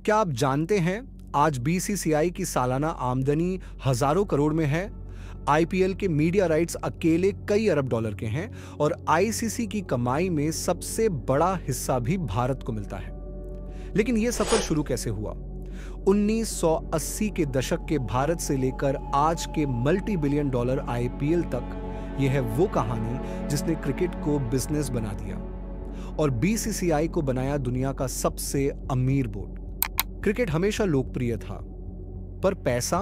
क्या आप जानते हैं आज बीसीसीआई की सालाना आमदनी हजारों करोड़ में है। आईपीएल के मीडिया राइट्स अकेले कई अरब डॉलर के हैं और आईसीसी की कमाई में सबसे बड़ा हिस्सा भी भारत को मिलता है। लेकिन यह सफर शुरू कैसे हुआ? 1980 के दशक के भारत से लेकर आज के मल्टी बिलियन डॉलर आईपीएल तक, यह है वो कहानी जिसने क्रिकेट को बिजनेस बना दिया और बीसीसीआई को बनाया दुनिया का सबसे अमीर बोर्ड। क्रिकेट हमेशा लोकप्रिय था, पर पैसा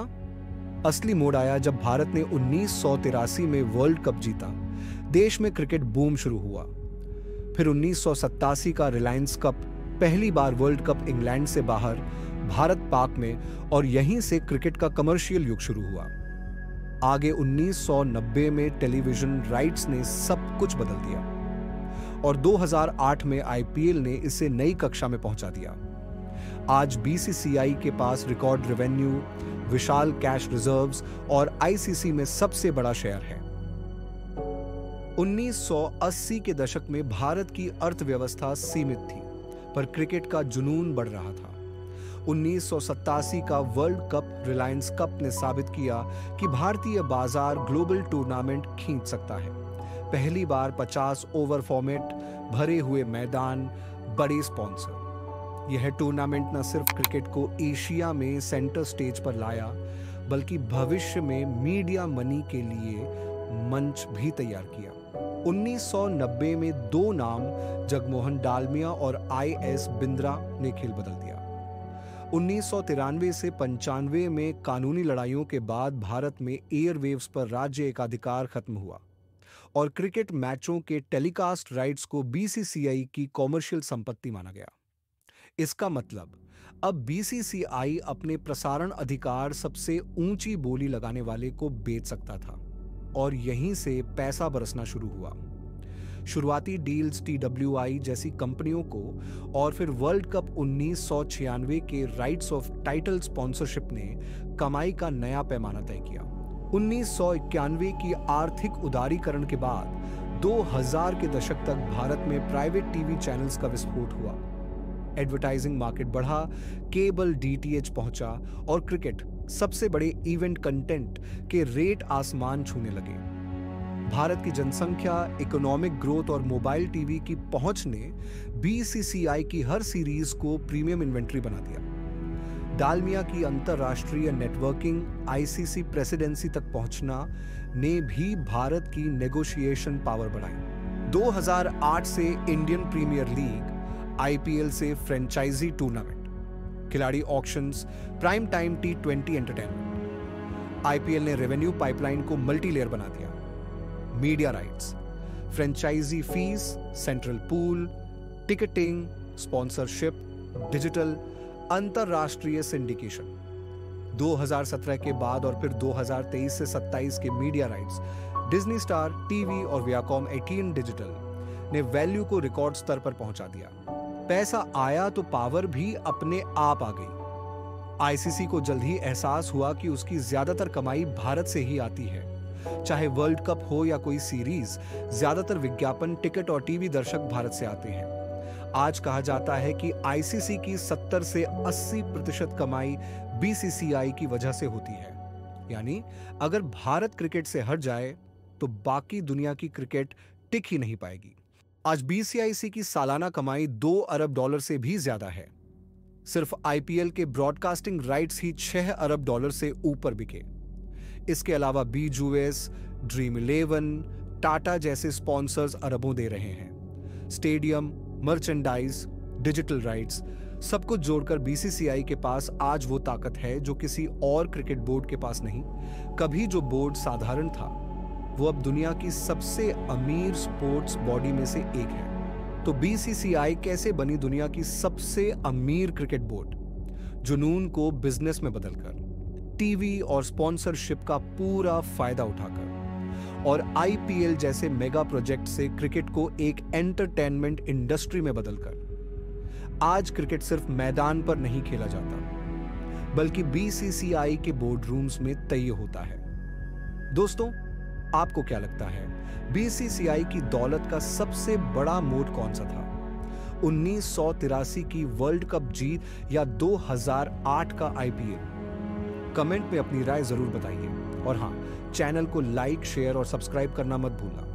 असली मोड़ आया जब भारत ने 1983 में वर्ल्ड कप जीता। देश में क्रिकेट बूम शुरू हुआ। फिर 1987 का रिलायंस कप, पहली बार वर्ल्ड कप इंग्लैंड से बाहर, भारत पाक में, और यहीं से क्रिकेट का कमर्शियल युग शुरू हुआ। आगे 1990 में टेलीविजन राइट्स ने सब कुछ बदल दिया और 2008 में आईपीएल ने इसे नई कक्षा में पहुंचा दिया। आज बीसीसीआई के पास रिकॉर्ड रेवेन्यू, विशाल कैश रिजर्व्स और आईसीसी में सबसे बड़ा शेयर है। 1980 के दशक में भारत की अर्थव्यवस्था सीमित थी, पर क्रिकेट का जुनून बढ़ रहा था। 1987 का वर्ल्ड कप, रिलायंस कप ने साबित किया कि भारतीय बाजार ग्लोबल टूर्नामेंट खींच सकता है। पहली बार 50 ओवर फॉर्मेट, भरे हुए मैदान, बड़े स्पॉन्सर। यह टूर्नामेंट न सिर्फ क्रिकेट को एशिया में सेंटर स्टेज पर लाया, बल्कि भविष्य में मीडिया मनी के लिए मंच भी तैयार किया। 1990 में दो नाम, जगमोहन डालमिया और आईएस बिंद्रा, ने खेल बदल दिया। 1993 से 95 में कानूनी लड़ाइयों के बाद भारत में एयरवेव्स पर राज्य एकाधिकार खत्म हुआ और क्रिकेट मैचों के टेलीकास्ट राइट्स को बीसीसीआई की कॉमर्शियल संपत्ति माना गया। इसका मतलब अब बीसीसीआई अपने प्रसारण अधिकार सबसे ऊंची बोली लगाने वाले को बेच सकता था और यहीं से पैसा बरसना शुरू हुआ। शुरुआती डील्स टीडब्ल्यूआई जैसी कंपनियों को और फिर वर्ल्ड कप 1996 के राइट्स ऑफ टाइटल स्पॉन्सरशिप ने कमाई का नया पैमाना तय किया। 1991 की आर्थिक उदारीकरण के बाद 2000 के दशक तक भारत में प्राइवेट टीवी चैनल्स का विस्फोट हुआ। एडवर्टाइजिंग मार्केट बढ़ा, केबल डीटीएच पहुंचा और क्रिकेट, सबसे बड़े इवेंट कंटेंट के रेट आसमान छूने लगे। भारत की जनसंख्या, इकोनॉमिक ग्रोथ और मोबाइल टीवी की पहुंच ने बीसीसीआई की हर सीरीज को प्रीमियम इन्वेंट्री बना दिया। डालमिया की अंतरराष्ट्रीय नेटवर्किंग, आईसीसी प्रेसिडेंसी तक पहुंचना ने भी भारत की नेगोशिएशन पावर बढ़ाई। 2008 से इंडियन प्रीमियर लीग, आईपीएल से फ्रेंचाइजी टूर्नामेंट, खिलाड़ी auctions, prime time T20 entertainment. IPL ने रेवेन्यू पाइपलाइन को मल्टी लेयर बना दिया। Media rights, franchise fees, central pool, ticketing, sponsorship, digital, अंतरराष्ट्रीय सिंडिकेशन। 2017 के बाद और फिर 2023 से 27 के media rights, Disney star, TV और वियाकॉम 18 डिजिटल ने वैल्यू को रिकॉर्ड स्तर पर पहुंचा दिया। पैसा आया तो पावर भी अपने आप आ गई। आईसीसी को जल्द ही एहसास हुआ कि उसकी ज्यादातर कमाई भारत से ही आती है। चाहे वर्ल्ड कप हो या कोई सीरीज, ज्यादातर विज्ञापन, टिकट और टीवी दर्शक भारत से आते हैं। आज कहा जाता है कि आईसीसी की 70 से 80% कमाई बीसीसीआई की वजह से होती है। यानी अगर भारत क्रिकेट से हट जाए तो बाकी दुनिया की क्रिकेट टिक ही नहीं पाएगी। आज बीसीसीआई की सालाना कमाई 2 अरब डॉलर से भी ज्यादा है। सिर्फ आईपीएल के ब्रॉडकास्टिंग राइट्स ही 6 अरब डॉलर से ऊपर बिके। इसके अलावा बीजूएस, ड्रीम 11, टाटा जैसे स्पॉन्सर्स अरबों दे रहे हैं। स्टेडियम, मर्चेंडाइज, डिजिटल राइट्स, सब कुछ जोड़कर बीसीसीआई के पास आज वो ताकत है जो किसी और क्रिकेट बोर्ड के पास नहीं। कभी जो बोर्ड साधारण था, वो अब दुनिया की सबसे अमीर स्पोर्ट्स बॉडी में से एक है। तो बीसीसीआई कैसे बनी दुनिया की सबसे अमीर क्रिकेट बोर्ड? जुनून को बिजनेस में बदलकर, टीवी और स्पॉन्सरशिप का पूरा फायदा उठाकर और आईपीएल जैसे मेगा प्रोजेक्ट से क्रिकेट को एक एंटरटेनमेंट इंडस्ट्री में बदलकर आज क्रिकेट सिर्फ मैदान पर नहीं खेला जाता, बल्कि बीसीसीआई के बोर्ड रूम्स में तय होता है। दोस्तों, आपको क्या लगता है बीसीसीआई की दौलत का सबसे बड़ा मोड कौन सा था? 1983 की वर्ल्ड कप जीत या 2008 का आईपीएल? कमेंट में अपनी राय जरूर बताइए और हाँ, चैनल को लाइक, शेयर और सब्सक्राइब करना मत भूलना।